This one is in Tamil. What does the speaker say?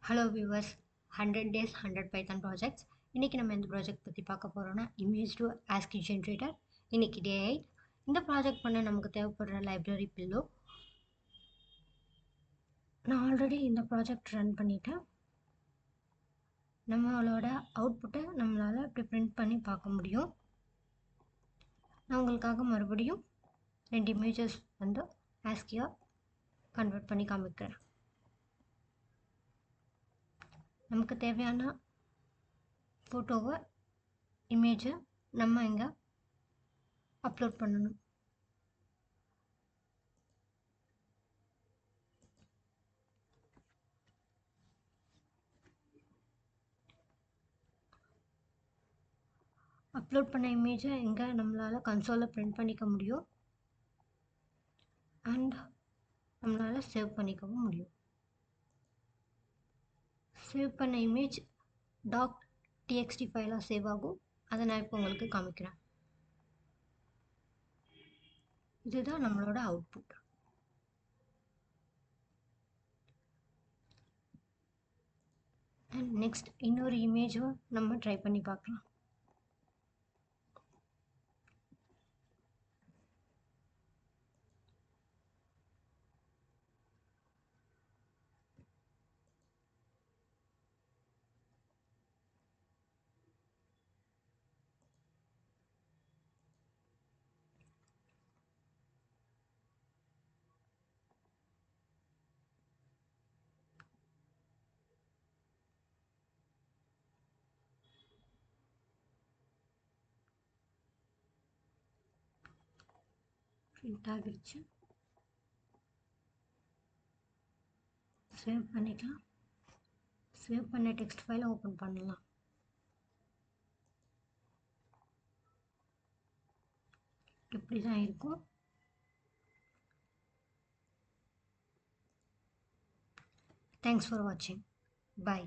Hello viewers, 100 days 100 Python projects. இன்றைக்கி நம்ம இந்த ப்ராஜெக்ட் பற்றி பார்க்க போகிறோன்னா இமேஜ் டு ஆஸ்கி ஜென்ரேட்டர். இன்றைக்கி டே 8. இந்த ப்ராஜெக்ட் பண்ண நமக்கு தேவைப்படுற லைப்ரரி பில்லோ. நான் ஆல்ரெடி இந்த ப்ராஜெக்ட் ரன் பண்ணிட்டேன். நம்மளோட அவுட்புட்டை நம்மளால் இப்படி பிரிண்ட் பண்ணி பார்க்க முடியும். நான் உங்களுக்காக மறுபடியும் 2 இமேஜஸ் வந்து ஆஸ்கியாக கன்வெர்ட் பண்ணி காமிக்கிறேன். நமக்கு தேவையான ஃபோட்டோவை இமேஜை நம்ம இங்கே அப்லோட் பண்ணணும். அப்லோட் பண்ண இமேஜை இங்கே நம்மளால் கன்சோலில் பிரிண்ட் பண்ணிக்க முடியும் அண்ட் நம்மளால் சேவ் பண்ணிக்கவும் முடியும். சேவ் பண்ண இமேஜ் .txt ஃபைலாக சேவ் ஆகும். அதை நான் இப்போ உங்களுக்கு காமிக்கிறேன். இதுதான் நம்மளோட அவுட்புட். அண்ட் நெக்ஸ்ட் இன்னொரு இமேஜை நம்ம ட்ரை பண்ணி பார்க்கலாம். பிரிண்ட் ஆகிடுச்சு. சேவ் பண்ணிக்கலாம். சேவ் பண்ண டெக்ஸ்ட் ஃபைலை ஓப்பன் பண்ணலாம். இப்படி தான் இருக்கும். தேங்க்ஸ் ஃபார் வாட்சிங். பை.